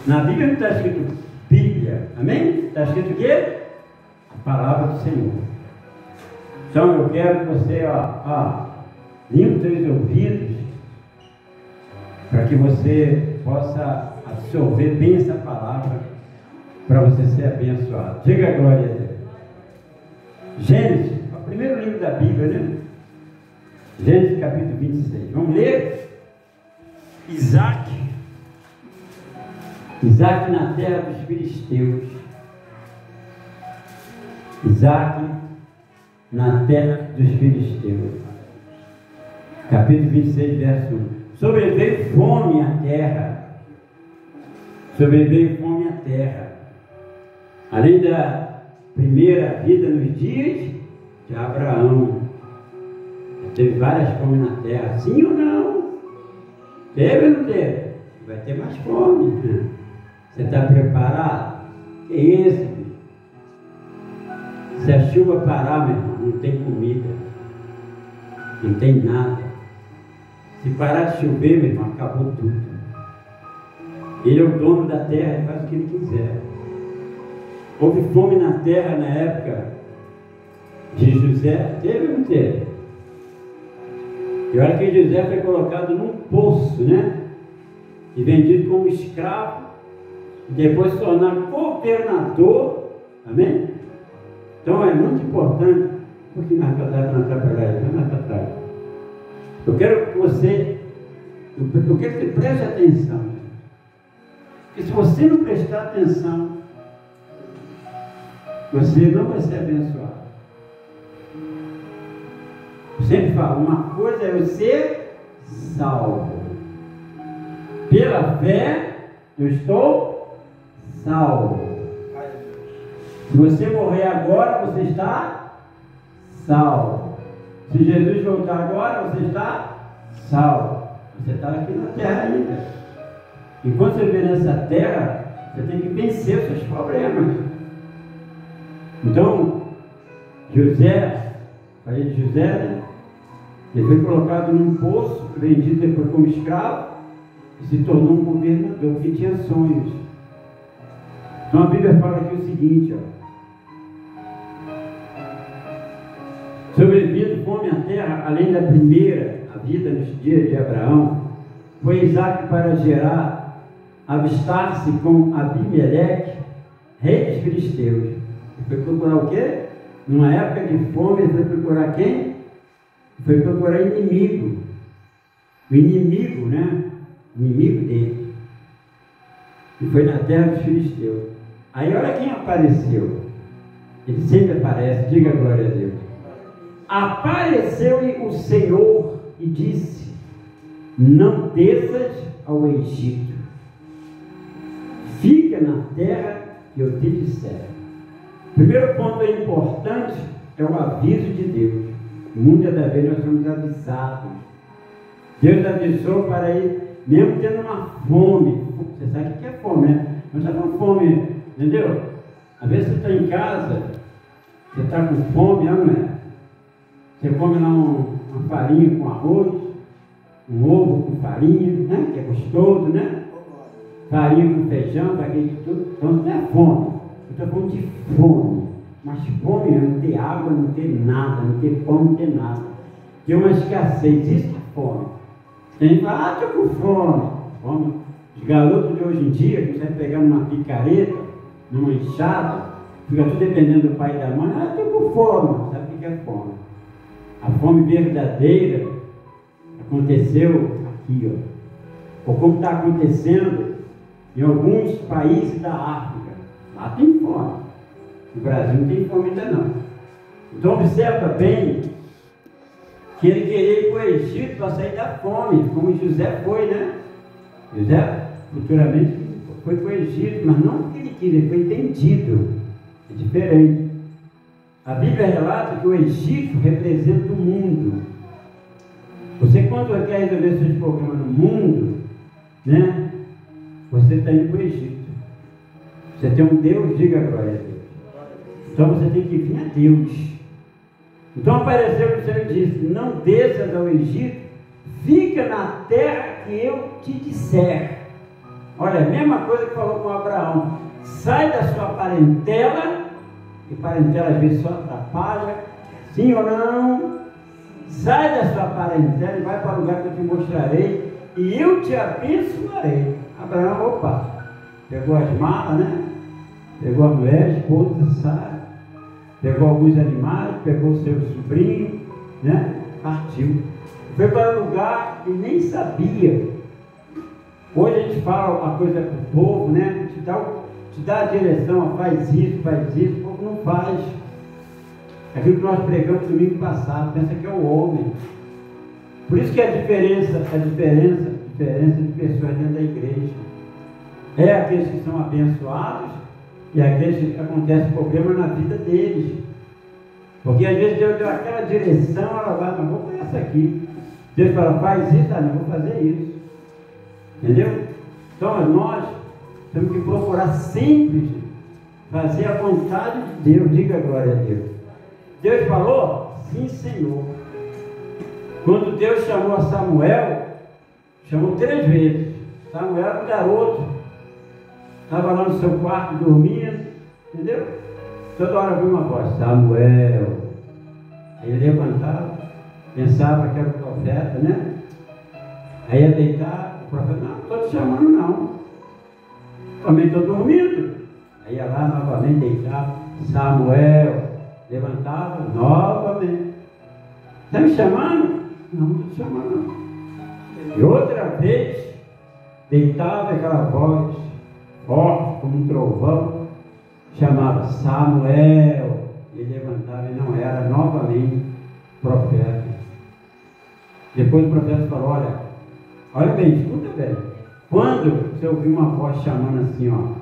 Na Bíblia não está escrito Bíblia, amém? Está escrito o quê? A palavra do Senhor. Então eu quero que você, limpe os seus ouvidos, para que você possa absorver bem essa palavra, para você ser abençoado. Diga glória a Deus. Gênesis, o primeiro livro da Bíblia, né? Gênesis capítulo 26. Vamos ler? Isaac na terra dos filisteus. Isaac na terra dos filisteus. Capítulo 26, verso 1. Sobreveio fome à terra. Sobreveio fome à terra. Além da primeira vida nos dias de Abraão. Teve várias fomes na terra. Sim ou não? Teve ou não teve? Vai ter mais fome. Você está preparado? Que isso? Se a chuva parar, meu irmão, não tem comida. Não tem nada. Se parar de chover, meu irmão, acabou tudo. Ele é o dono da terra, ele faz o que ele quiser. Houve fome na terra na época de José. Teve ou não teve? E olha que José foi colocado num poço, né? E vendido como escravo. E depois se tornar governador. Amém? Então é muito importante. Por que nós estamos atrapalhando? Eu quero que você preste atenção. Porque se você não prestar atenção, você não vai ser abençoado. Eu sempre falo, uma coisa é eu ser salvo. Pela fé, eu estou salvo. Se você morrer agora, você está salvo. Se Jesus voltar agora, você está salvo. Você está aqui na terra ainda. Enquanto você viver nessa terra, você tem que vencer os seus problemas. Então, falei de José, né? Ele foi colocado num poço, vendido depois como escravo, e se tornou um governador que tinha sonhos. Então a Bíblia fala aqui o seguinte, sobrevindo fome à terra, além da primeira, a vida nos dias de Abraão, foi Isaac para Gerar, avistar-se com Abimeleque, rei dos filisteus. Ele foi procurar o quê? Numa época de fome, ele foi procurar quem? Foi procurar inimigo. O inimigo, né? O inimigo dele. E foi na terra dos filisteus. Aí olha quem apareceu. Ele sempre aparece, diga glória a Deus. Apareceu-lhe o Senhor e disse: não desças ao Egito. Fica na terra que eu te disser. Primeiro ponto importante é o aviso de Deus. Muitas das vezes nós somos avisados. Deus avisou para ir, mesmo tendo uma fome. Você sabe o que é fome, né? Nós estamos com fome, entendeu? Às vezes você está em casa, você está com fome, não é? Você come lá uma farinha com arroz, um ovo com farinha, né? Que é gostoso, né? Farinha com feijão, farinha de tudo. Então não é fome. Eu estou falando de fome. Mas fome é não ter água, não ter nada, não ter pão, não ter nada. Tem uma escassez, isso que é fome. Tem gente que fala, estou com fome. Fome. Os garotos de hoje em dia, que você pegar uma picareta, numa enxada, fica tudo dependendo do pai e da mãe, estou com fome. Sabe o que é fome? A fome verdadeira aconteceu aqui, ou como está acontecendo em alguns países da África. Lá tem fome. No Brasil não tem fome ainda não. Então observa bem que ele queria ir para o Egito para sair da fome, como José foi, né? José futuramente foi para o Egito, mas não porque ele quis, ele foi entendido. É diferente. A Bíblia relata que o Egito representa o mundo. Você, quando quer resolver seus problemas no mundo, né? Você está indo para o Egito. Você tem um Deus, diga glória a Deus. Então você tem que vir a Deus. Então apareceu o Senhor e disse: não desças ao Egito, fica na terra que eu te disser. Olha, a mesma coisa que falou com Abraão. Sai da sua parentela, e parentela às vezes só atrapalha, sim ou não? Sai da sua parentela e vai para o lugar que eu te mostrarei, e eu te abençoarei. Abraão, opa, pegou as malas, né? Pegou a mulher, a esposa, Sara, pegou alguns animais, pegou o seu sobrinho, né? Partiu. Foi para um lugar que nem sabia. Hoje a gente fala uma coisa para o povo, né? Te dá a direção, faz isso, o povo não faz. Aquilo que nós pregamos domingo passado, pensa que é o homem. Por isso que a diferença de pessoas dentro da igreja é aqueles que são abençoados e aqueles que acontecem problemas na vida deles. Porque às vezes Deus deu aquela direção, ela vai, não vou fazer essa aqui. Deus fala, faz isso, não vou fazer isso. Entendeu? Então nós temos que procurar sempre fazer a vontade de Deus. Diga glória a Deus. Deus falou, sim Senhor. Quando Deus chamou a Samuel, chamou 3 vezes. Samuel era um garoto, estava lá no seu quarto dormindo, entendeu? Toda hora viu uma voz, Samuel. Ele levantava, pensava que era o profeta, né? Aí ia deitar, o profeta, não estou te chamando não, também estou dormindo. Aí ia lá novamente deitar, Samuel, levantava novamente, está me chamando? Não estou te chamando não. E outra vez, deitava aquela voz forte como um trovão, chamava Samuel, ele levantava e não era novamente profeta. Depois o profeta falou, olha bem, escuta bem, quando você ouvir uma voz chamando assim, ó,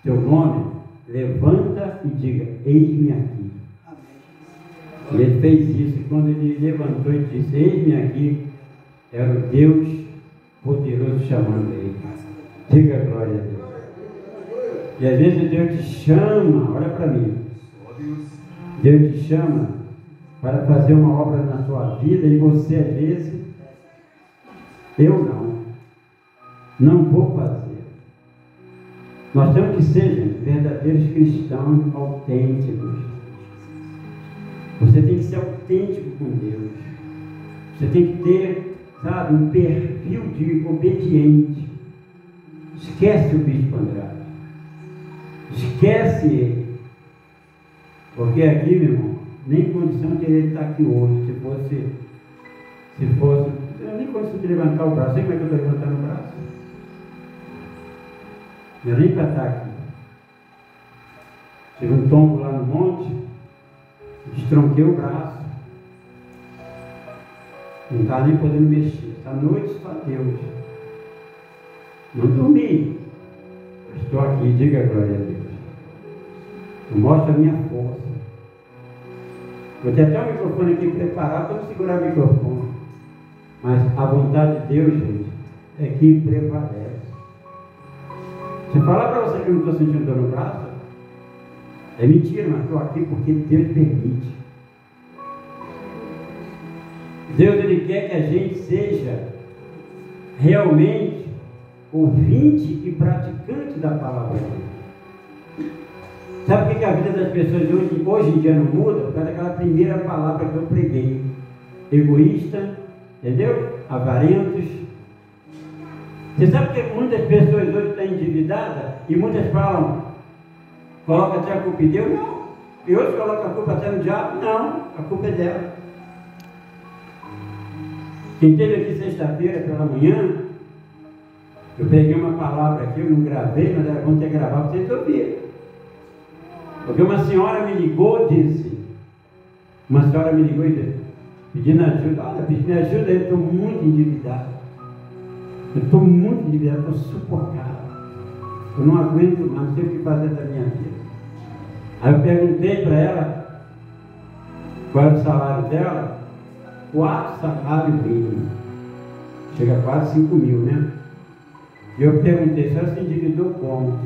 teu nome, levanta e diga, eis-me aqui. E ele fez isso, e quando ele levantou e disse, eis-me aqui, era o Deus poderoso chamando ele. Diga glória a Deus. E às vezes Deus te chama, olha para mim, Deus te chama para fazer uma obra na sua vida e você às vezes, eu não vou fazer. Nós temos que ser, gente, verdadeiros cristãos autênticos. Você tem que ser autêntico com Deus. Você tem que ter, sabe, um perfil de obediente. Esquece o bispo Andrade. Esquece ele. Porque aqui, meu irmão, nem condição de ele estar aqui hoje. Se fosse, eu nem condição de levantar o braço. Sabe como é que eu estou levantando o braço? Eu nem para estar aqui. Tive um tombo lá no monte, destronquei o braço. Não estava nem podendo mexer. Esta noite só Deus. Não dormi. Estou aqui, diga glória a Deus. Eu mostro a minha força. Eu tenho até o microfone aqui preparado para segurar o microfone. Mas a vontade de Deus, gente, é que prevalece. Se eu falar para você que eu não estou sentindo dor no braço, é mentira, mas estou aqui porque Deus permite. Deus, Ele quer que a gente seja realmente ouvinte e praticante da palavra dele. Sabe por que a vida das pessoas hoje em dia não muda? Por causa daquela primeira palavra que eu preguei. Egoísta, entendeu? Avarentos. Você sabe que muitas pessoas hoje estão endividadas e muitas falam, coloca até a culpa em Deus? Não. E outros colocam a culpa até no diabo? Não, a culpa é dela. Quem esteve aqui sexta-feira pela manhã, eu peguei uma palavra aqui, eu não gravei, mas era bom ter gravado para vocês ouvirem. Porque uma senhora me ligou e disse, pedindo ajuda, olha, me ajuda, eu estou muito endividado. Estou sufocado. Eu não aguento mais, não sei o que fazer da minha vida. Aí eu perguntei para ela qual era o salário dela. 4 salários mínimos. Chega a quase 5 mil, né? E eu perguntei, se ela se endividou como?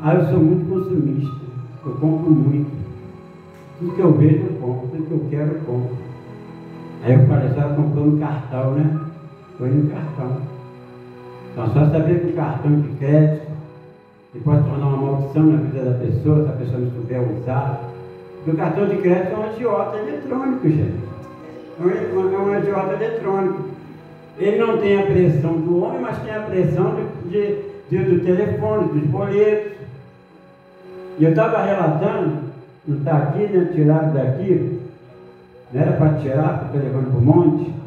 Eu sou muito consumista. Eu compro muito. Tudo que eu vejo eu compro. Tudo que eu quero eu compro. Aí eu falei, ela comprou no cartão, né? Foi no cartão. Então, só saber que o cartão de crédito pode tornar uma maldição na vida da pessoa, se a pessoa não souber usar. Porque o cartão de crédito é um agiota eletrônico, gente. É um agiota eletrônico. Ele não tem a pressão do homem, mas tem a pressão do telefone, dos boletos. E eu estava relatando, não está aqui, né? Tirado daqui. Não era para tirar, porque eu estou levando para o monte.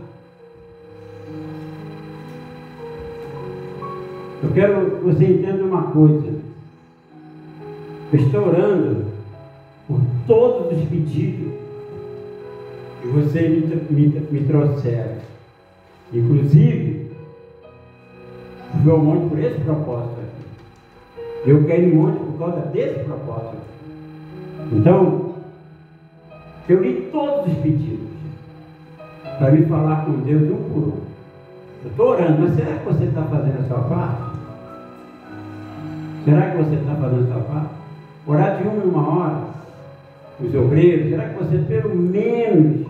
Eu quero que você entenda uma coisa. Eu estou orando por todos os pedidos que vocês me trouxeram. Inclusive, fui ao monte por esse propósito aqui. Eu caí no monte por causa desse propósito aqui. Então, eu li todos os pedidos para me falar com Deus um por um. Eu estou orando, mas será que você está fazendo a sua parte? Será que você está fazendo a sua parte? Orar de uma em uma hora, os obreiros, será que você pelo menos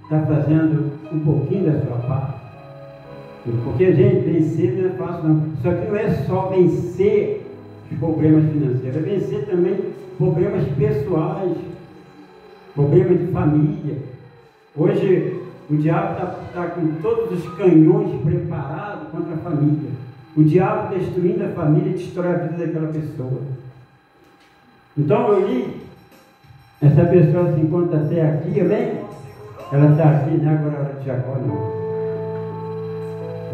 está fazendo um pouquinho da sua parte? Porque, gente, vencer não é fácil não. Só que não é só vencer os problemas financeiros, é vencer também problemas pessoais, problemas de família. Hoje o diabo está com todos os canhões preparados contra a família. O diabo destruindo a família e destrói a vida daquela pessoa. Então eu li, essa pessoa se encontra até aqui, amém? Ela está aqui, né? Agora é hora de Jacó, não.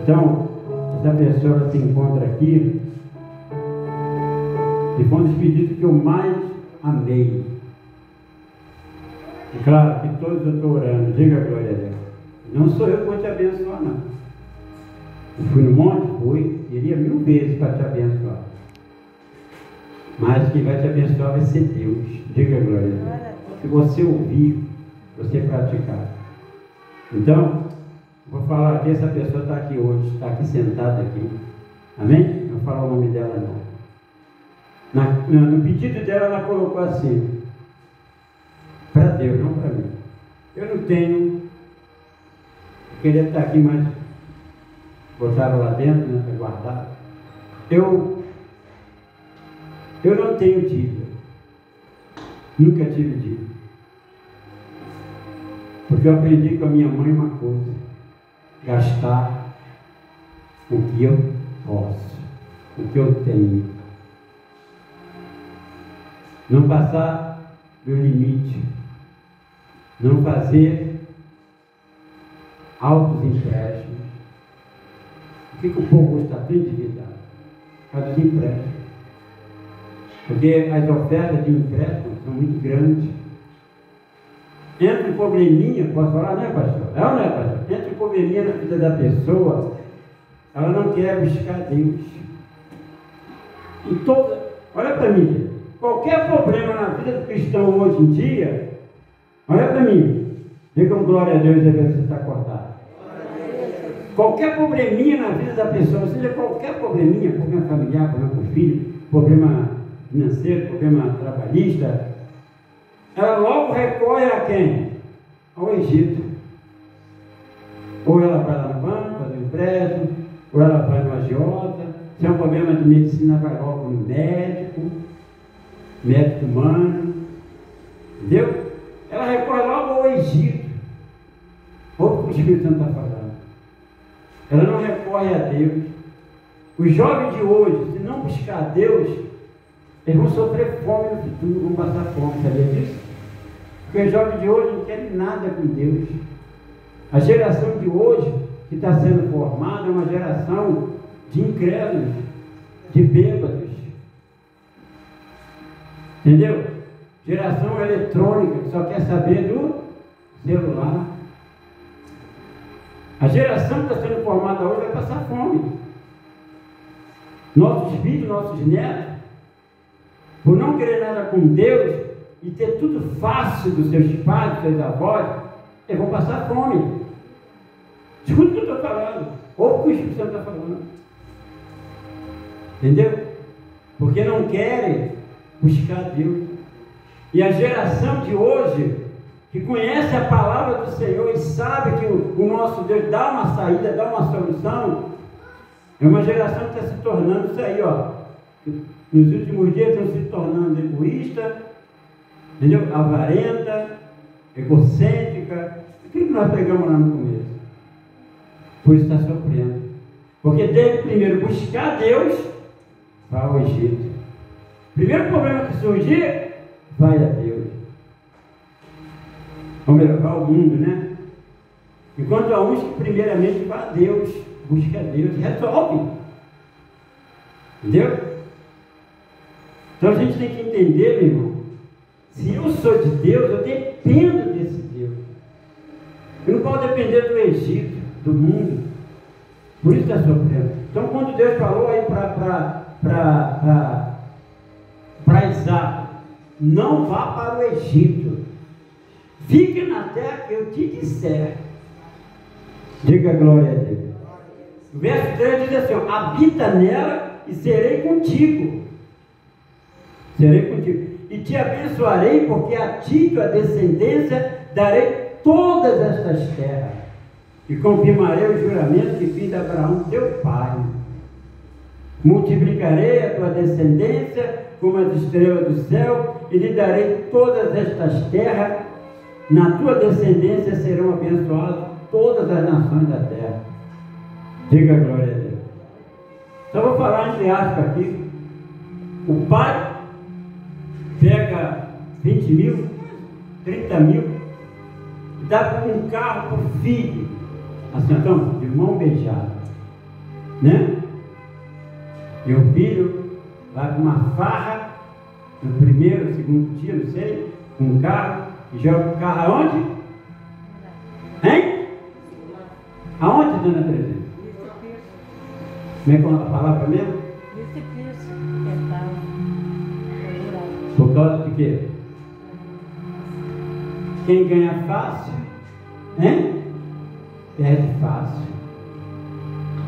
Então, essa pessoa se encontra aqui, e foi um dos pedidos que eu mais amei. E claro que todos eu estou orando, diga a glória a Deus. Não sou eu que vou te abençoar, não. Eu fui no monte, iria 1000 vezes para te abençoar. Mas quem vai te abençoar vai ser Deus. Diga a glória a Deus. Se você ouvir, você praticar. Então, vou falar aqui, essa pessoa está aqui hoje, está aqui sentada aqui. Amém? Não vou falar o nome dela não. No pedido dela, ela colocou assim: para Deus, não para mim. Eu não tenho. Eu queria estar aqui, mas botaram lá dentro, né, para guardar. Eu não tenho dívida. Nunca tive dívida. Porque eu aprendi com a minha mãe uma coisa: gastar o que eu posso, o que eu tenho. Não passar do limite. Não fazer altos empréstimos. Por que o povo está tão endividado? Por causa dos empréstimos. Porque as ofertas de empréstimo são muito grandes. Entra um probleminha, posso falar, né, pastor? É ou não é, pastor? Entra um probleminha na vida da pessoa, ela não quer buscar Deus. Olha para mim, gente. Qualquer problema na vida do cristão hoje em dia, olha para mim, diga um glória a Deus e ver se você está acordado. Qualquer probleminha na vida da pessoa, seja qualquer probleminha, problema familiar, problema com o filho, problema financeiro, problema trabalhista, ela logo recorre a quem? Ao Egito. Ou ela vai lá no banco, fazer um empréstimo, ou ela vai no agiota. Se é um problema de medicina, vai logo no médico humano, entendeu? Ela recorre logo ao Egito. Ou o que o Espírito Santo está falando. Ela não recorre a Deus. Os jovens de hoje, se não buscar a Deus, eles vão sofrer fome no futuro, vão passar fome, sabia disso? Porque os jovens de hoje não querem nada com Deus. A geração de hoje, que está sendo formada, é uma geração de incrédulos, de bêbados. Entendeu? Geração eletrônica, que só quer saber do celular. A geração que está sendo formada hoje vai passar fome. Nossos filhos, nossos netos, por não querer nada com Deus e ter tudo fácil dos seus pais, dos seus avós, eles vão passar fome. Escuta o que eu estou falando, ou o que o Espírito Santo está falando. Entendeu? Porque não querem buscar Deus. E a geração de hoje, que conhece a palavra do Senhor e sabe que o nosso Deus dá uma saída, dá uma solução, É uma geração que está se tornando isso aí, ó. Nos últimos dias estão se tornando egoísta, entendeu? Avarenta, egocêntrica, aquilo que nós pegamos lá no começo. Por isso está sofrendo. Porque deve primeiro buscar Deus, vai ao Egito. Primeiro problema que surgir, vai a Deus. Ou melhor, vai ao mundo, né? Enquanto há uns que primeiramente vai a Deus, busca a Deus, resolve. Entendeu? Então a gente tem que entender, meu irmão, se eu sou de Deus, eu dependo desse Deus. Eu não posso depender do Egito, do mundo. Por isso está sofrendo. Então quando Deus falou aí para Isaac, não vá para o Egito, fique na terra que eu te disser. Diga glória a Deus. O verso 3 diz assim, habita nela e serei contigo. Serei contigo. E te abençoarei, porque a ti, tua descendência, darei todas estas terras. E confirmarei o juramento que fiz a Abraão, teu pai. Multiplicarei a tua descendência como as estrelas do céu, e lhe darei todas estas terras. Na tua descendência serão abençoadas todas as nações da terra. Diga glória a Deus. Só vou falar entre aspas aqui. O pai pega 20 mil, 30 mil, dá um carro para o filho, assim, então, de mão beijada, né? E o filho vai com uma farra, no primeiro, segundo dia, não sei, com um carro, e joga o carro aonde? Hein? Aonde, dona Teresa? Como é que é a palavra mesmo? Por causa de quê? Quem ganha fácil, hein? Perde fácil.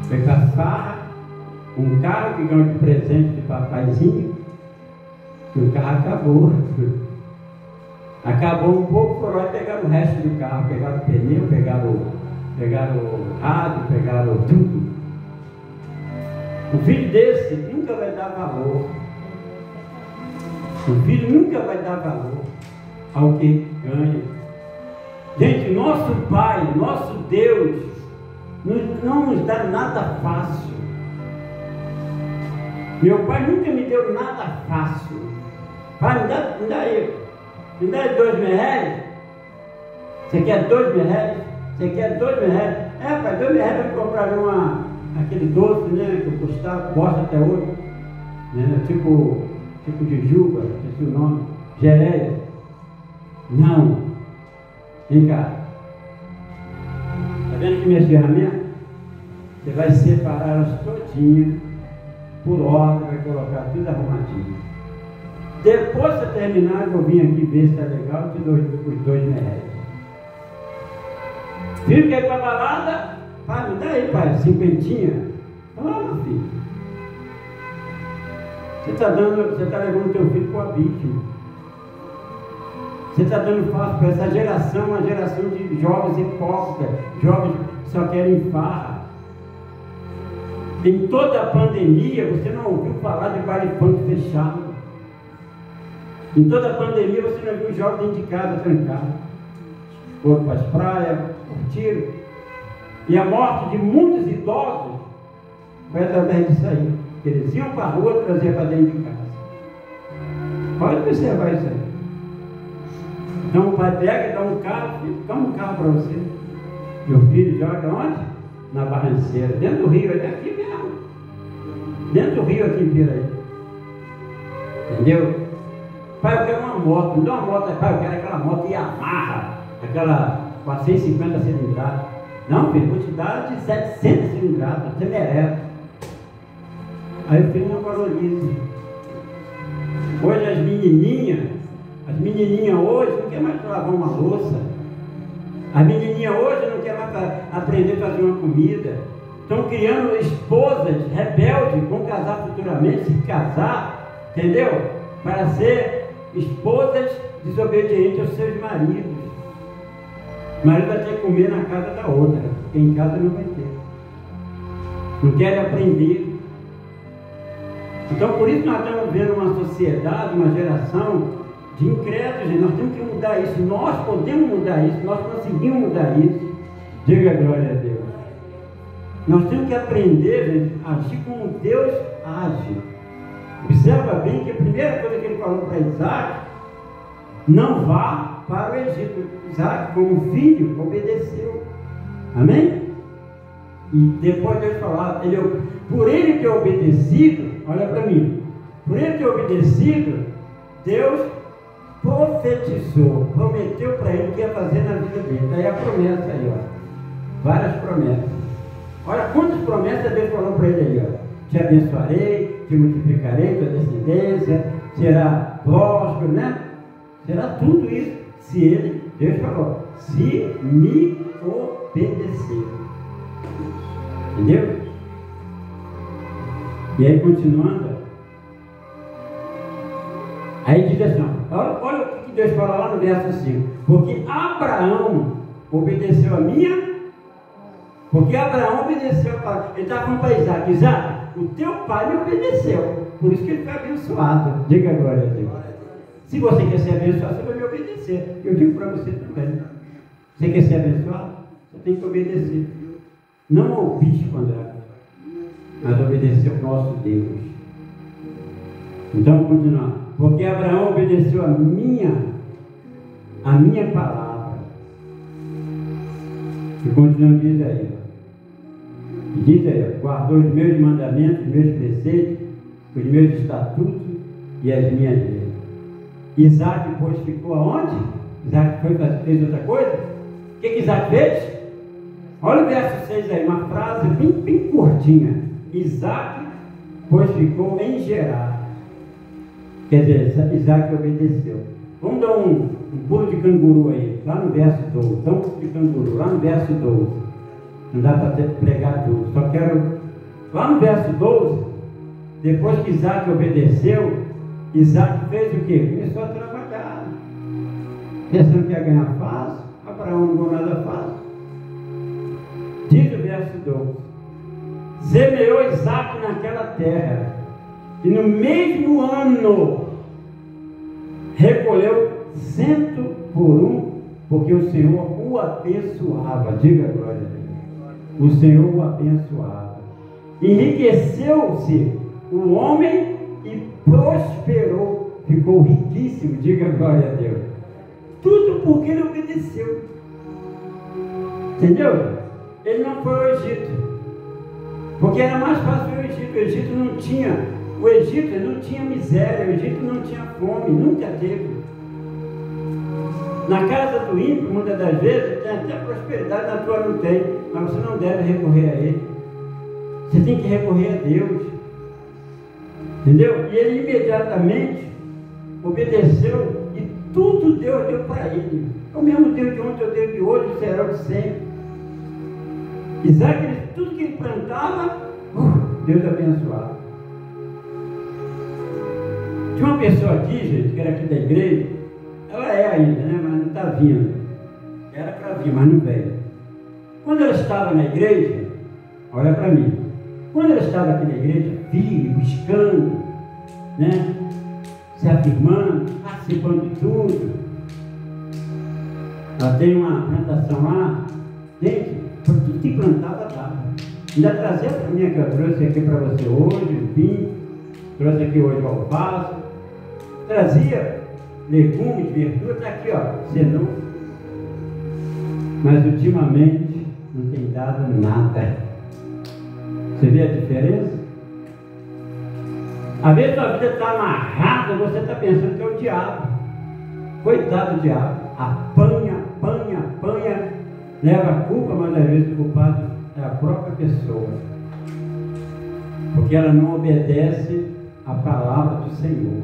Foi para a farra, um carro que ganhou de presente de papaizinho, e o carro acabou. Acabou um pouco, foram lá e pegaram o resto do carro, pegaram o pneu, pegaram o rádio, pegaram tudo. O filho desse nunca vai dar valor. O filho nunca vai dar valor ao que ganha. Gente, nosso Pai, nosso Deus, não nos dá nada fácil. Meu pai nunca me deu nada fácil. Pai, me dá aí. Me dá 2 mil reais. Você quer 2 mil reais? Você quer 2 mil reais? É, pai, 2 mil reais para comprar aquele doce, né? Que eu gosto até hoje. Né? Tipo de juba, esse é o nome. Geréia. Não. Vem cá. Está vendo aqui minhas ferramentas? Você vai separar elas todinhas, por ordem, vai colocar tudo arrumadinho. Depois que você terminar, eu vou vir aqui ver se está legal, te dou os 2 mil reais. Filho, quer ir para a balada? Pai, me dá aí, pai, 50. Toma, filho. Você está levando teu filho para o abismo. Você está dando fácil para essa geração, uma geração de jovens hipócritas, jovens que só querem farra. Em toda a pandemia, você não ouviu falar de baile funk fechado. Em toda a pandemia, você não viu jovens dentro de casa trancado. Foram para as praias, curtiram. E a morte de muitos idosos foi através disso aí. Eles iam para a rua e traziam para dentro de casa. Pode observar isso aí. Então o pai pega e dá um carro, filho, toma um carro para você. Meu filho joga onde? Na barranceira, dentro do rio, é aqui mesmo. Dentro do rio aqui em Piraí. Entendeu? Pai, eu quero uma moto, me dá uma moto. Pai, eu quero aquela moto Yamaha, aquela 450 cilindradas. Não, filho, vou te dar de 700 cilindradas, você merece. Aí o filho não valoriza. Hoje as menininhas hoje não querem mais lavar uma louça. As menininhas hoje não querem mais aprender a fazer uma comida. Estão criando esposas rebeldes, vão casar futuramente, se casar, entendeu? Para ser esposas desobedientes aos seus maridos. O marido vai ter que comer na casa da outra, porque em casa não vai ter. não querem aprender. Então, por isso nós estamos vendo uma sociedade, uma geração de incrédulos, gente. Nós temos que mudar isso, nós podemos mudar isso, nós conseguimos mudar isso. Diga a glória a Deus. Nós temos que aprender, gente, a agir como Deus age. Observa bem que a primeira coisa que ele falou para Isaac, não vá para o Egito. Isaac, como filho, obedeceu. Amém? E depois Deus falar, por ele ter obedecido, olha para mim, por ele ter obedecido, Deus profetizou, prometeu para ele o que ia fazer na vida dele. Está aí a promessa aí, ó. Várias promessas. Olha quantas promessas Deus falou para ele aí, ó. Te abençoarei, te multiplicarei tua descendência, será próspero, né? Será tudo isso se ele, Deus falou, se me obedecer. Entendeu? E aí continuando, aí diz assim, olha o que Deus fala lá no verso 5. Porque Abraão obedeceu a minha, porque Abraão obedeceu a palavra. Ele estava falando para Isaac, Isaac, o teu pai me obedeceu, por isso que ele foi abençoado. Diga agora a Deus. Se você quer ser abençoado, você vai me obedecer. Eu digo para você também. Você quer ser abençoado? Você tem que obedecer. Não ao bicho, André, mas obedecer ao nosso Deus. Então, continuando. Porque Abraão obedeceu a minha palavra. E continua, diz aí. E diz aí, guardou os meus mandamentos, os meus preceitos, os meus estatutos e as minhas leis. Isaac, pois, ficou aonde? Isaac fez outra coisa? O que Isaac fez? Olha o verso 6 aí, uma frase bem curtinha. Isaac, pois, ficou em Gerar. Quer dizer, Isaac obedeceu. Vamos dar um pulo de canguru aí, lá no verso 12. Dá um pulo de canguru, lá no verso 12. Não dá para pregar tudo, só quero... Lá no verso 12, depois que Isaac obedeceu, Isaac fez o quê? Começou a trabalhar. Pensando que ia ganhar fácil, Abraão não ganhou nada fácil. Diz o verso 12: semeou Isaac naquela terra, e no mesmo ano recolheu 100 por 1, porque o Senhor o abençoava. Diga glória a Deus. O Senhor o abençoava. Enriqueceu-se o homem e prosperou, ficou riquíssimo. Diga glória a Deus. Tudo porque ele obedeceu. Entendeu? Ele não foi ao Egito, porque era mais fácil o Egito. O Egito não tinha miséria, o Egito não tinha fome, nunca teve. Na casa do ímpio, muitas das vezes, tem até prosperidade, na tua não tem, mas você não deve recorrer a ele. Você tem que recorrer a Deus. Entendeu? E ele imediatamente obedeceu, e tudo Deus deu para ele. É o mesmo Deus de ontem, é o Deus de hoje, será o de sempre. Isaac, tudo que ele plantava, Deus abençoava. Tinha uma pessoa aqui, gente, que era aqui da igreja, ela é ainda, né? Mas não está vindo. Era para vir, mas não veio. Quando ela estava na igreja, olha para mim, quando ela estava aqui na igreja, firme, buscando, né? Se afirmando, participando de tudo. Ela tem uma plantação lá, gente, por tudo que plantava dava. Ainda trazia para mim, que eu trouxe aqui para você hoje, o vinho, trouxe aqui hoje o alface, trazia legumes, verdura, está aqui, ó, cenoura. Mas ultimamente não tem dado nada. Você vê a diferença? Às vezes a vida está amarrada, você está pensando que é o diabo. Coitado do diabo, apanha, leva a culpa, mas às vezes o culpado é a própria pessoa, porque ela não obedece a palavra do Senhor.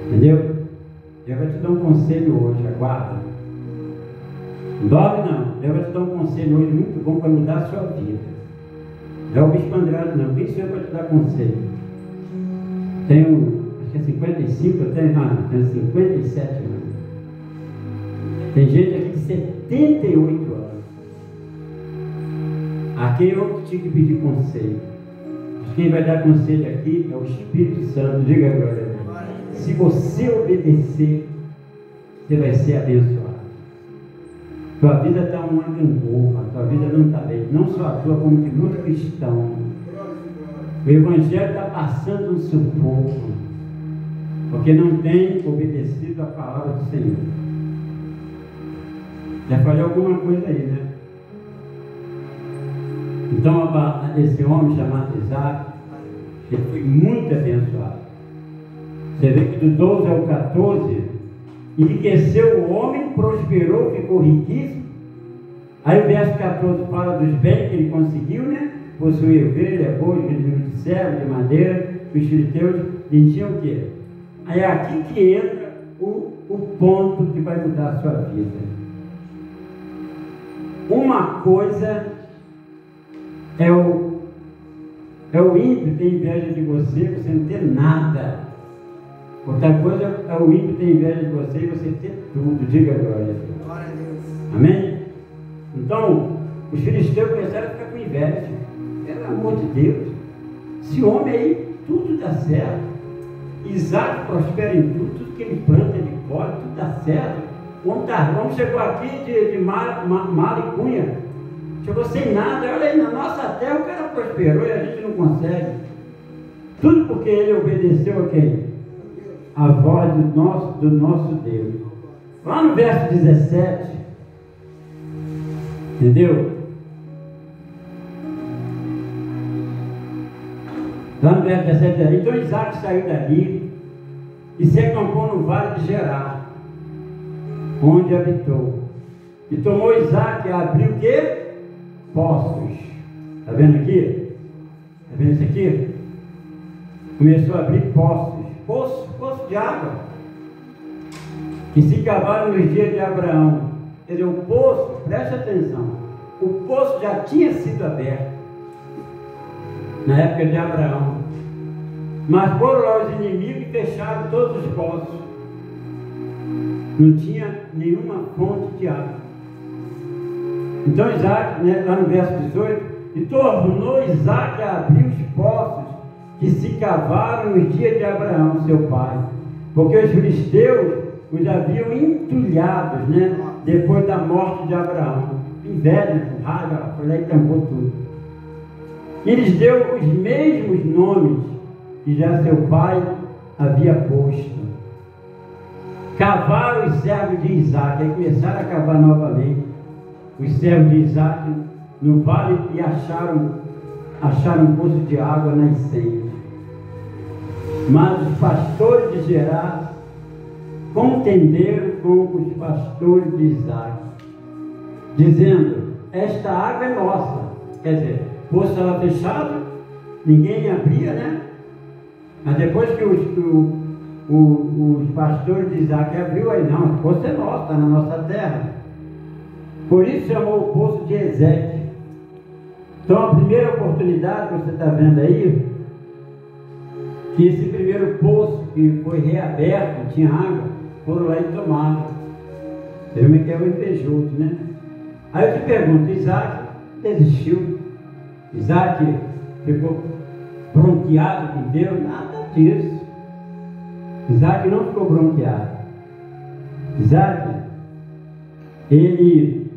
Entendeu? Eu vou te dar um conselho hoje, aguarda. Não dorme não. Eu vou te dar um conselho hoje muito bom para mudar a sua vida. Não é o bispo Andrade não, quem sou eu para te dar conselho? Tenho, acho que é 55, eu tenho 57 anos. Tem gente aqui de 78 anos. A quem eu tinha que pedir conselho? Quem vai dar conselho aqui é o Espírito Santo. Diga glória a Deus. Se você obedecer, você vai ser abençoado. Tua vida está uma gangorra, tua vida não está bem. Não só a tua, como de muito cristão. O Evangelho está passando um sufoco, porque não tem obedecido a palavra do Senhor. Já falei alguma coisa aí, né? Então, esse homem chamado Isaac, ele foi muito abençoado. Você vê que do 12 ao 14, enriqueceu o homem, prosperou, ficou riquíssimo. Aí o verso 14 fala dos bens que ele conseguiu, né? Possuía ovelha, boi, de servo, de madeira. Os filisteus lhe tinham o quê? Aí é aqui que entra o ponto que vai mudar a sua vida. Uma coisa é o ímpio ter inveja de você não ter nada. Outra coisa é o ímpio ter inveja de você e você ter tudo. Diga glória a Deus. Glória a Deus. Amém? Então, os filisteus começaram a ficar com inveja. Pelo amor de Deus, esse homem aí, tudo dá certo. Isaac prospera em tudo que ele planta, ele colhe, tudo dá certo. O homem chegou aqui de mala e cunha. Chegou sem nada. Olha aí, na nossa terra o cara prosperou e a gente não consegue. Tudo porque ele obedeceu a quem? A voz do nosso Deus. Lá no verso 17, entendeu? Lá no verso 17, então Isaac saiu dali e se acampou no vale de Gerar, onde habitou. E tomou Isaac a abrir o quê? Poços. Está vendo aqui? Está vendo isso aqui? Começou a abrir poços. Poço de água. Que se cavaram nos dias de Abraão. Quer dizer, o poço, preste atenção, o poço já tinha sido aberto na época de Abraão. Mas foram lá os inimigos e fecharam todos os poços. Não tinha nenhuma fonte de água. Então Isaac, né, lá no verso 18, e tornou Isaac a abrir os poços que se cavaram nos dias de Abraão, seu pai, porque os filisteus os haviam entulhados, né, depois da morte de Abraão. Inveja, raiva, foi lá e tampou tudo. E lhes deu os mesmos nomes que já seu pai havia posto. Cavaram os servos de Isaac, aí começaram a cavar novamente. Os servos de Isaac no vale e acharam um poço de água nascente. Mas os pastores de Gerar contenderam com os pastores de Isaac, dizendo: esta água é nossa. Quer dizer, o poço estava fechado, ninguém abria, né? Mas depois que os pastores de Isaac abriu, aí não, o poço é nosso, está na nossa terra. Por isso chamou o poço de Ezeque. Então a primeira oportunidade que você está vendo aí, que esse primeiro poço que foi reaberto, tinha água, foram lá e tomaram. Você vê que é o invejoso, né? Aí eu te pergunto, Isaac desistiu? Isaac ficou bronqueado com Deus? Nada disso. Isaac não ficou bronqueado. Isaac, ele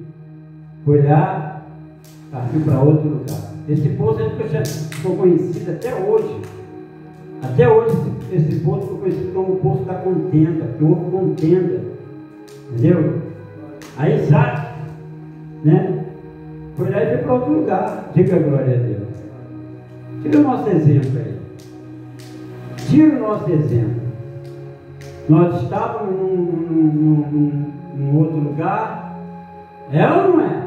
foi lá, partiu para outro lugar. Esse poço ficou conhecido até hoje. Até hoje esse poço ficou conhecido como o poço da contenda, que houve contenda. Entendeu? Aí Isaac, né, foi lá e foi para outro lugar. Diga glória a Deus. Tira o nosso exemplo aí. Tira o nosso exemplo. Nós estávamos num outro lugar. É ou não é?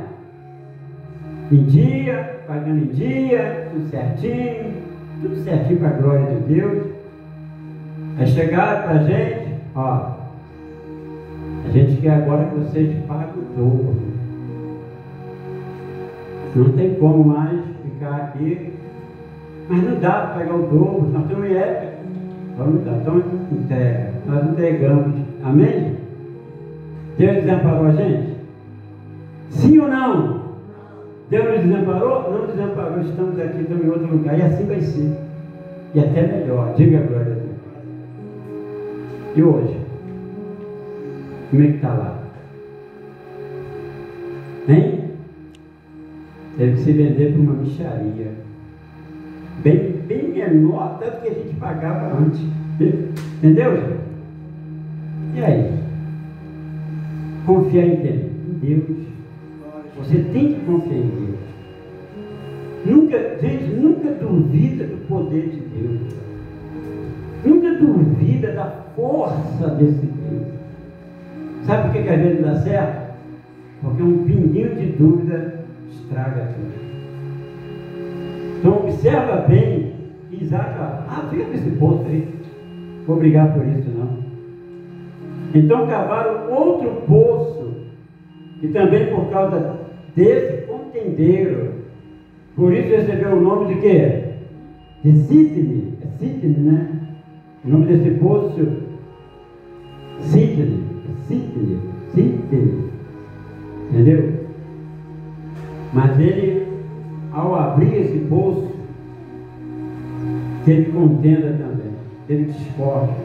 Em dia, pagando em dia, tudo certinho para a glória de Deus. Aí chegaram para a gente, ó, a gente quer agora que vocês paguem o dobro. Não tem como mais ficar aqui, mas não dá para pagar o dobro, nós estamos em época. Então entrega, nós entregamos, amém? Deus desamparou a gente? Sim ou não? Deus nos desamparou? Não desamparou, estamos aqui, estamos em outro lugar, e assim vai ser. E até melhor, diga a glória a Deus. E hoje? Como é que está lá? Hein? Teve que se vender por uma mixaria. Bem menor, tanto que a gente pagava antes. Entendeu, gente? E aí? Confiar em quem? Em Deus. Você tem que confiar em Deus. Nunca duvida do poder de Deus. Nunca duvida da força desse Deus. Sabe por que às vezes não dá certo? Porque um pinguinho de dúvida estraga tudo. Então observa bem que Isaac, fica com esse poço aí. Vou brigar por isso não. Então cavaram outro poço, e também por causa desse contendeiro, por isso recebeu o nome de quê? De Sitne. É Sitne, né? O nome desse poço, Sitne. Entendeu? Mas ele, ao abrir esse poço, teve contenda também, teve discórdia.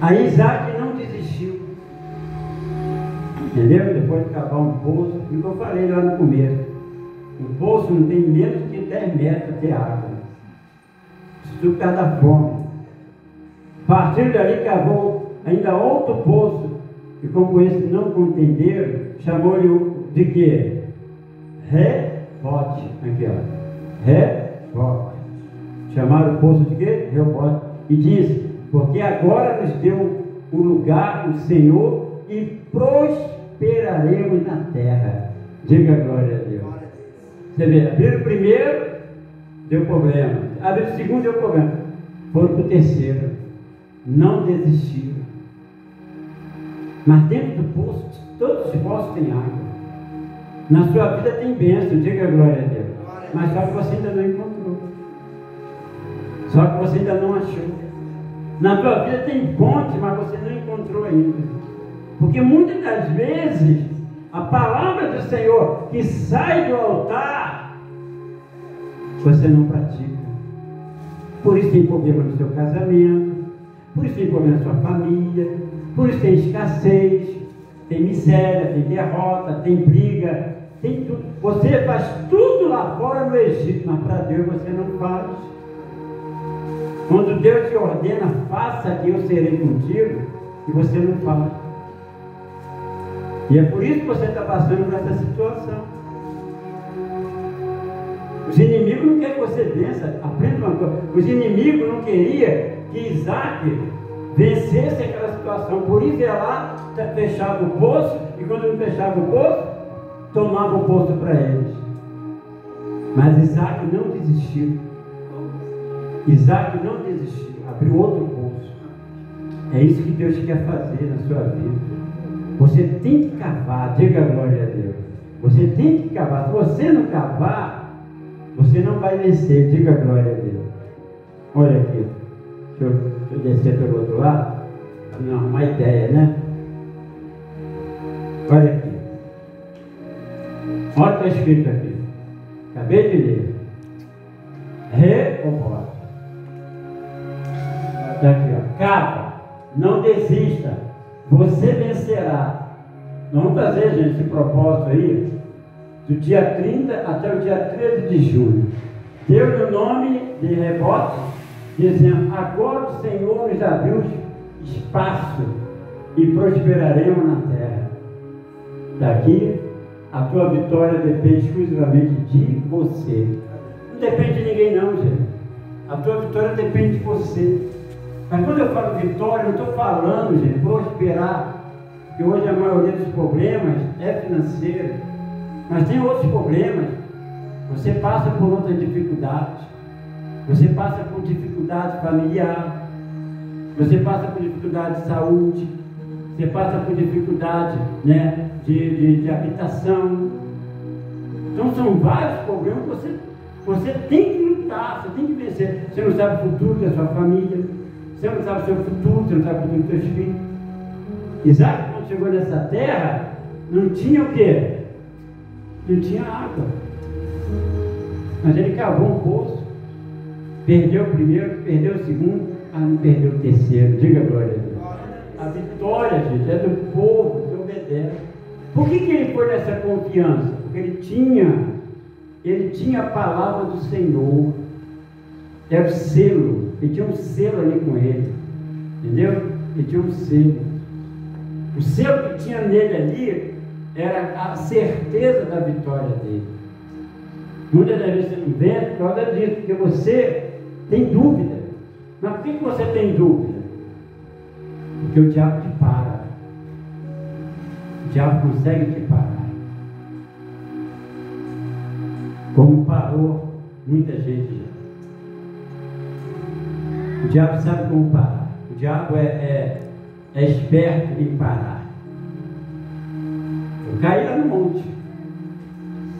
Aí Isaac não desistiu. Entendeu? Depois de cavar um poço, o que eu falei lá no começo, um poço não tem menos que 10 metros de água. Isso tudo por causa da fome. Partiu dali, cavou ainda outro poço, e como esse não contenderam, chamou-lhe de quê? Rebote. Aqui, ó. Rebote. Chamaram o poço de quê? Rebote. E disse: porque agora nos deu o lugar, o Senhor, e prosperaremos na terra. Diga glória a Deus. Você vê, abriram o primeiro, deu problema. Abriram o segundo, deu problema. Foram para o terceiro. Não desistiram. Mas dentro do poço, todos os poços têm água. Na sua vida tem bênção, diga glória a Deus. Mas só que você ainda não encontrou. Só que você ainda não achou. Na tua vida tem ponte, mas você não encontrou ainda. Porque muitas das vezes, a palavra do Senhor que sai do altar, você não pratica. Por isso tem problema no seu casamento, por isso tem problema na sua família, por isso tem escassez, tem miséria, tem derrota, tem briga, tem tudo. Você faz tudo lá fora no Egito, mas para Deus você não faz. Quando Deus te ordena, faça que eu serei contigo, e você não faz. E é por isso que você está passando por essa situação. Os inimigos não querem que você vença. Aprenda uma coisa. Os inimigos não queriam que Isaac vencesse aquela situação. Por isso ia lá, fechava o poço, e quando não fechava o poço, tomava o poço para eles. Mas Isaac não desistiu. Isaac não desistiu, abriu outro poço. É isso que Deus quer fazer na sua vida. Você tem que cavar, diga a glória a Deus. Você tem que cavar. Se você não cavar, você não vai vencer, diga a glória a Deus. Olha aqui, deixa eu descer pelo outro lado, para me dar uma ideia, né? Olha aqui. Olha o que está escrito aqui. Acabei de ler. Reobote. Está aqui, ó. Cava, não desista, você vencerá. Nós vamos fazer, gente, esse propósito aí, do dia 30 até o dia 13 de julho. Deu-lhe o nome de Rebote, dizendo: agora o Senhor nos abriu espaço e prosperaremos na terra. Daqui, a tua vitória depende exclusivamente de você. Não depende de ninguém não, gente. A tua vitória depende de você. Mas quando eu falo vitória, eu não estou falando, gente, prosperar. Porque hoje a maioria dos problemas é financeiro. Mas tem outros problemas. Você passa por outras dificuldades. Você passa por dificuldade familiar. Você passa por dificuldade de saúde. Você passa por dificuldade, né, de habitação. Então são vários problemas que você tem que lutar, você tem que vencer. Você não sabe o futuro da sua família. Você não sabe o seu futuro, você não sabe o futuro dos seus filhos. Isaac, quando chegou nessa terra, não tinha o quê? não tinha água. Mas ele cavou um poço, perdeu o primeiro, perdeu o segundo, não perdeu o terceiro. Diga glória a Deus. A vitória, gente, é do povo que obedece. Por que ele foi nessa confiança? Porque ele tinha a palavra do Senhor. Era o selo. Ele tinha um selo ali com ele. Entendeu? Ele tinha um selo. O selo que tinha nele ali era a certeza da vitória dele. Muitas das vezes você não vê por causa disso, porque você tem dúvida. Mas por que você tem dúvida? Porque o diabo te para. O diabo consegue te parar. Como parou muita gente já. O diabo sabe como parar. O diabo é esperto em parar. Eu caí lá no monte.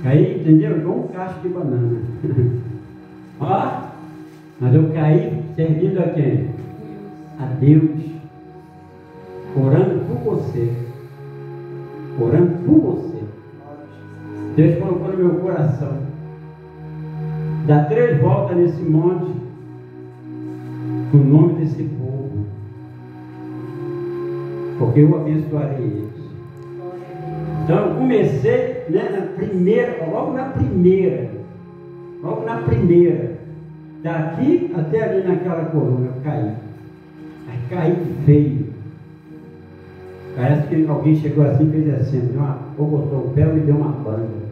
Caí, entendeu? Igual um cacho de banana. Ó, mas eu caí servindo a quem? A Deus. Orando por você. Orando por você. Deus colocou no meu coração. Dá 3 voltas nesse monte com o nome desse povo. Porque eu abençoarei eles. Então eu comecei, né, logo na primeira, daqui até ali naquela coluna, eu caí. Aí caí feio. Parece que alguém chegou assim e fez assim, ou botou o pé ou me deu uma banda.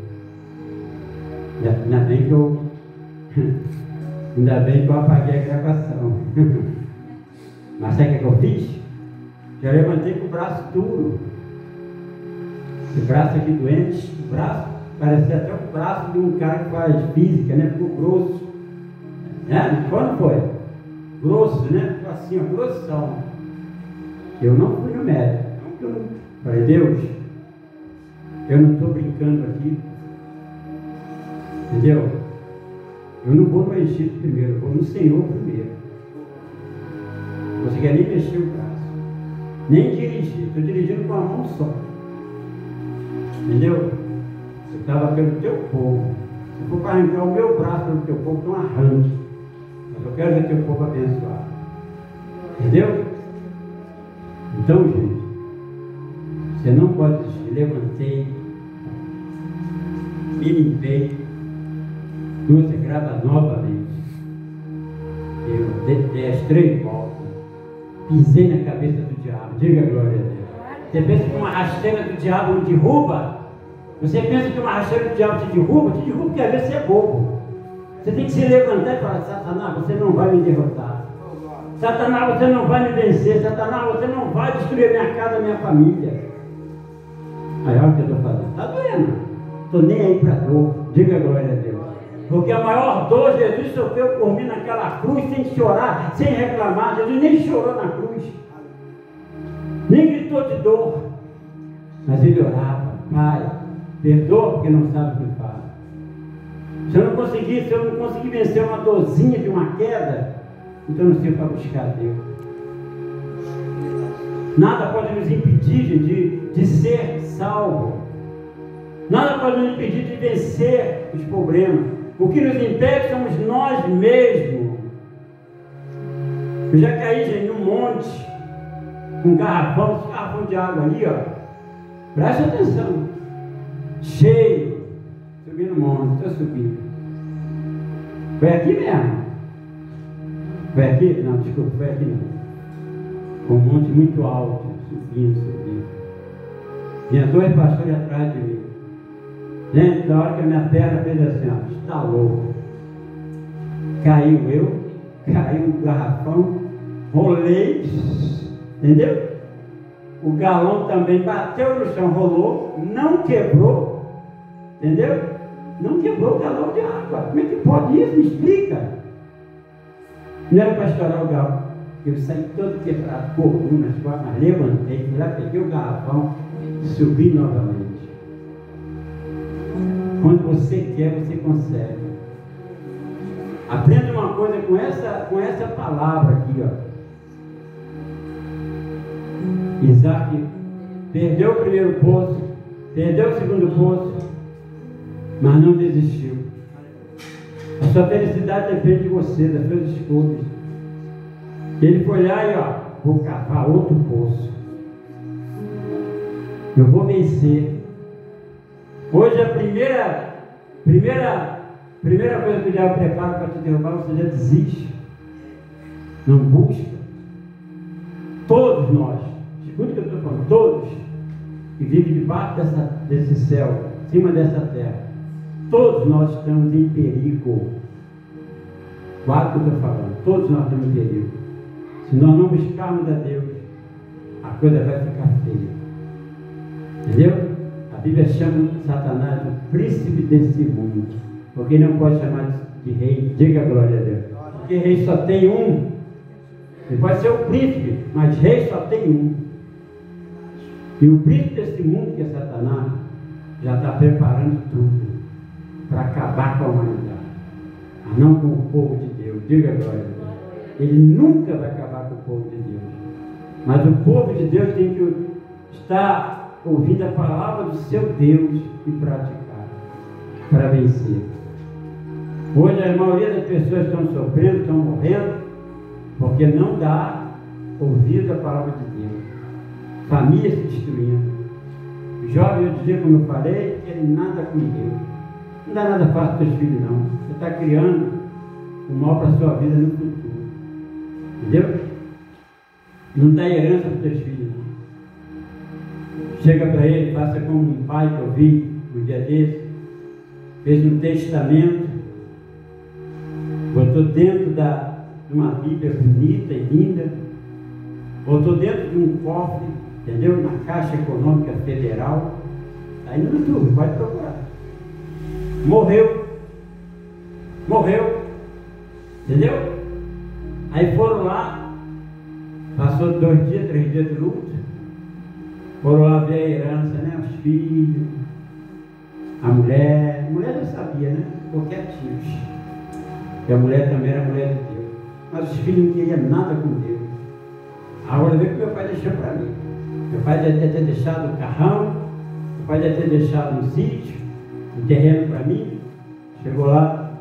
Ainda bem que eu apaguei a gravação. Mas sabe o que eu fiz? Já levantei com o braço duro. Esse braço aqui doente, o braço, parecia até o braço de um cara que faz física, né? Ficou grosso. Né? Quando foi? Grosso, né? Ficou assim, ó, grossão. Eu não fui no médico. Falei, Deus, eu não estou brincando aqui. Entendeu? Eu não vou no Egito primeiro, eu vou no Senhor primeiro. Não conseguia nem mexer o braço. Nem dirigir. Estou dirigindo com a mão só. Entendeu? Eu estava pelo teu povo. Se for para arrancar o meu braço pelo teu povo, então arranque. Mas eu quero ver teu povo abençoado. Entendeu? Então, gente, você não pode desistir. Levantei, me limpei, trouxe grava novamente. Eu dei as 3 voltas, pisei na cabeça do diabo. Diga glória a Deus. Você pensa que uma rasteira do diabo não derruba? Você pensa que uma rasteira do diabo te derruba? Te derruba porque às vezes você é bobo. Você tem que se levantar e falar: Satanás, você não vai me derrotar. Satanás, você não vai me vencer. Satanás, você não vai destruir minha casa, minha família. Aí olha o que eu estou fazendo. Está doendo. Estou nem aí para dor. Diga glória a Deus. Porque a maior dor Jesus sofreu por mim naquela cruz, sem chorar, sem reclamar. Jesus nem chorou na cruz. Nem gritou de dor. Mas ele orava: Pai, perdoa porque não sabe o que faz. Se eu não conseguir vencer uma dorzinha de uma queda, então não sei para buscar Deus. Nada pode nos impedir de ser salvo. Nada pode nos impedir de vencer os problemas. O que nos impede somos nós mesmos. Eu já caí, gente, num monte, com um garrafão de água ali, ó. Preste atenção. Cheio. Subi no monte, estou subindo. Foi aqui mesmo. Foi aqui? Não, desculpa, foi aqui não. Com um monte muito alto, subindo. Vinha 2 pastores atrás de mim. Gente, na hora que a minha perna fez assim, ó, estalou. Caiu o garrafão, rolei, entendeu? O galão também bateu no chão, rolou, não quebrou, entendeu? Não quebrou o galão de água. Como é que pode isso? Me explica. Não era para estourar o galão. Eu saí todo quebrado, coluna, mas levantei, fui lá, peguei o garrafão e subi novamente. Quando você quer, você consegue. Aprenda uma coisa com essa palavra aqui, ó. Isaac perdeu o primeiro poço, perdeu o segundo poço, mas não desistiu. A sua felicidade depende de você, das suas escolhas. Ele foi lá e vou cavar outro poço. Eu vou vencer. Hoje a primeira coisa que o diabo prepara para te derrubar, você já desiste. Não busca. Todos nós, escuta o que eu estou falando, todos que vivem debaixo desse céu, em cima dessa terra, todos nós estamos em perigo. Guarda o que eu estou falando, todos nós estamos em perigo. Se nós não buscarmos a Deus, a coisa vai ficar feia. Entendeu? A Bíblia chama Satanás de príncipe desse mundo, porque não pode chamar de rei. Diga a glória a Deus. Porque rei só tem um. Ele pode ser o príncipe, mas rei só tem um. E o príncipe desse mundo, que é Satanás, já está preparando tudo para acabar com a humanidade, mas não com o povo de Deus. Diga a glória a Deus. Ele nunca vai acabar com o povo de Deus, mas o povo de Deus tem que estar ouvindo a palavra do seu Deus e praticar para vencer. Hoje a maioria das pessoas estão sofrendo, estão morrendo, porque não dá ouvido à palavra de Deus. Família se destruindo. Jovem, eu dizia, como eu falei, ele nada com Deus. Não dá nada fácil para os teus filhos, não. Você está criando o mal para a sua vida no futuro. Entendeu? Não dá herança para os teus filhos, não. Chega para ele, faça como um pai que eu vi um dia desse, fez um testamento, botou dentro de uma Bíblia bonita e linda, botou dentro de um cofre, entendeu? Na Caixa Econômica Federal, aí no YouTube, pode procurar. Morreu, entendeu? Aí foram lá, passou 2 dias, 3 dias de luto, foram lá ver a herança, né? Os filhos, a mulher já sabia, né? Ficou quietinhos. E a mulher também era mulher de Deus. Mas os filhos não queriam nada com Deus. Agora vê que meu pai deixou para mim. Meu pai deve ter deixado o carrão, meu pai deve ter deixado um sítio, um terreno para mim. Chegou lá,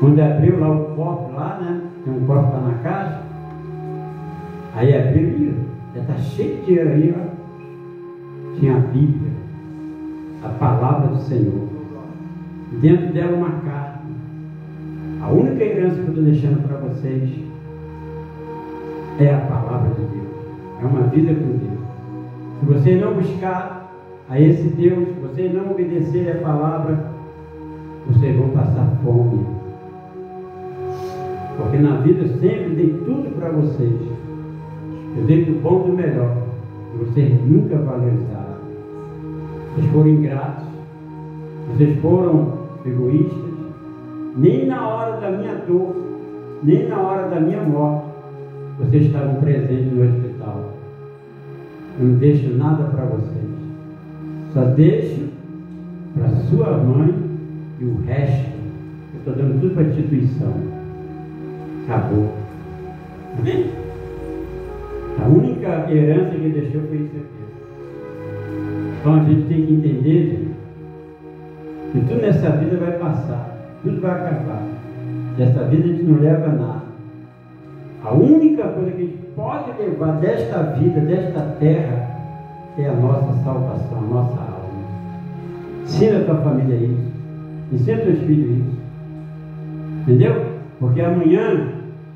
quando abriu lá o cofre lá, né? Tem um cofre lá na casa. Aí abriu e já está cheio de dinheiro aí, ó. Tinha a Bíblia, a palavra do Senhor. Dentro dela uma carta. A única herança que eu estou deixando para vocês é a palavra de Deus. É uma vida com Deus. Se vocês não buscar a esse Deus, se vocês não obedecerem a palavra, vocês vão passar fome. Porque na vida eu sempre dei tudo para vocês. Eu dei do bom e do melhor. E vocês nunca valorizaram. Vocês foram ingratos. Vocês foram egoístas. Nem na hora da minha dor, nem na hora da minha morte, vocês estavam presentes no hospital. Eu não deixo nada para vocês. Só deixo para sua mãe e o resto. Eu estou dando tudo para a instituição. Acabou. Amém? A única herança que ele deixou foi isso aqui. Então a gente tem que entender, gente, que tudo nessa vida vai passar. Tudo vai acabar. Dessa vida a gente não leva nada. A única coisa que a gente pode levar desta vida, desta terra, é a nossa salvação, a nossa alma. Ensina a tua família isso. Ensina a teus filhos isso. Entendeu? Porque amanhã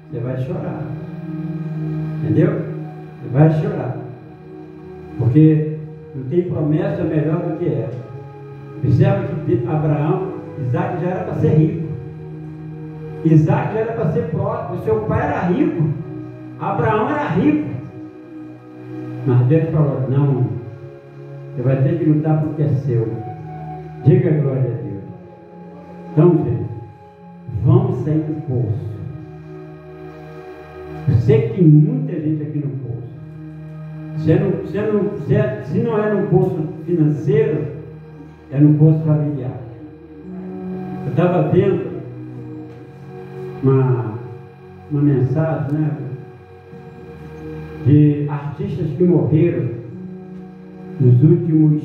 você vai chorar. Entendeu? Você vai chorar. Porque não tem promessa melhor do que essa. Observa que Abraão, Isaac já era para ser rico. Isaac já era para ser próspero. Seu pai era rico. Abraão era rico. Mas Deus falou: não, você vai ter que lutar porque é seu. Diga a glória a Deus. Então, gente, vamos sair do poço. Eu sei que tem muita gente aqui no poço. Se não é no poço financeiro, é no poço familiar. Eu estava vendo uma mensagem, né, de artistas que morreram nos últimos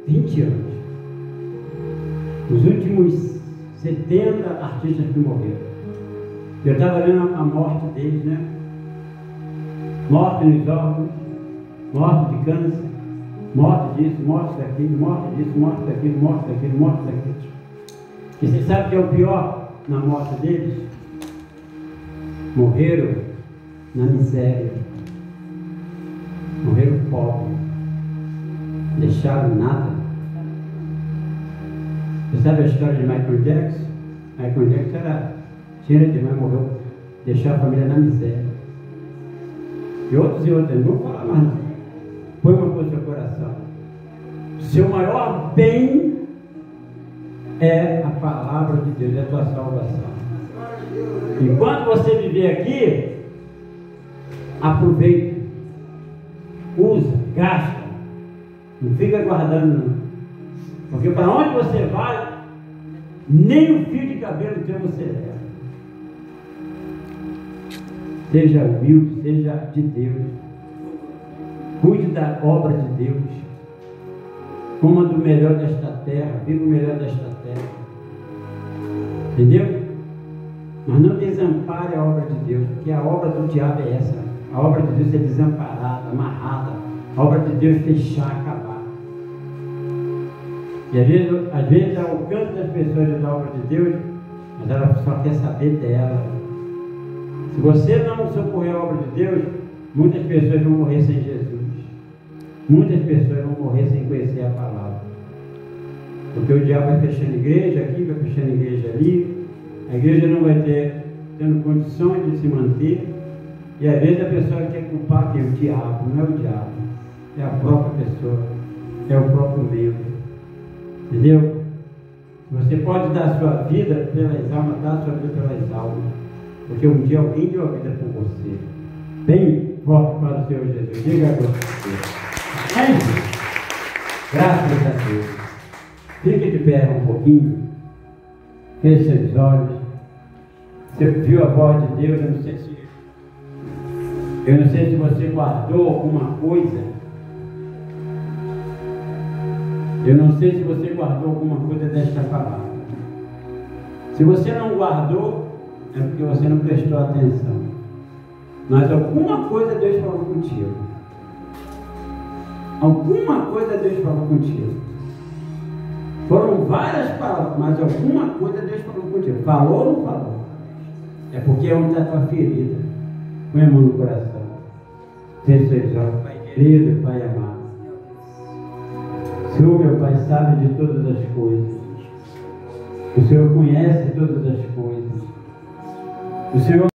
20 anos. Os últimos 70 artistas que morreram. Eu estava vendo a morte deles, né? Morte nos órgãos, morte de câncer, morte disso, morte daquilo, morte disso, morte daquilo, morte daquilo, morte daquilo. E você sabe o que é o pior na morte deles? Morreram na miséria. Morreram pobres. Deixaram nada. Você sabe a história de Michael Jackson? Michael Jackson era cheio de mãe, morreu, deixou a família na miséria. E outros, não vou falar mais não. Põe uma coisa no seu coração. Seu maior bem é a palavra de Deus, é a tua salvação. Enquanto você viver aqui, aproveita, usa, gasta, não fica guardando não. Porque para onde você vai, nem o fio de cabelo teu você leva. Seja humilde, seja de Deus. Cuide da obra de Deus. Coma do melhor desta terra, viva o melhor desta terra. Entendeu? Mas não desampare a obra de Deus, porque a obra do diabo é essa. A obra de Deus é desamparada, amarrada. A obra de Deus é fechar, acabar. E às vezes ao alcance das pessoas da obra de Deus, mas ela só quer saber dela. Se você não socorrer a obra de Deus, muitas pessoas vão morrer sem Jesus. Muitas pessoas vão morrer sem conhecer a palavra. Porque o diabo vai fechando igreja aqui, vai fechando igreja ali. A igreja não vai tendo condições de se manter. E às vezes a pessoa quer culpar quem? O diabo. Não é o diabo. É a própria pessoa. É o próprio membro. Entendeu? Você pode dar a sua vida pelas almas, dar a sua vida pelas almas. Porque um dia alguém deu a vida por você. Bem forte para o Senhor Jesus. Diga a você. Amém? Graças a Deus. Fique de pé um pouquinho. Feche seus olhos. Você viu a voz de Deus? Eu não sei se você guardou alguma coisa. Eu não sei se você guardou alguma coisa desta palavra. Se você não guardou, é porque você não prestou atenção. Mas alguma coisa Deus falou contigo. Alguma coisa Deus falou contigo. Foram várias palavras, mas alguma coisa Deus falou contigo. Falou ou não falou? É porque é onde está a tua ferida. Põe a mão no coração. Feche seus olhos. Pai querido, Pai amado. O Senhor, meu Pai, sabe de todas as coisas. O Senhor conhece todas as coisas. O Senhor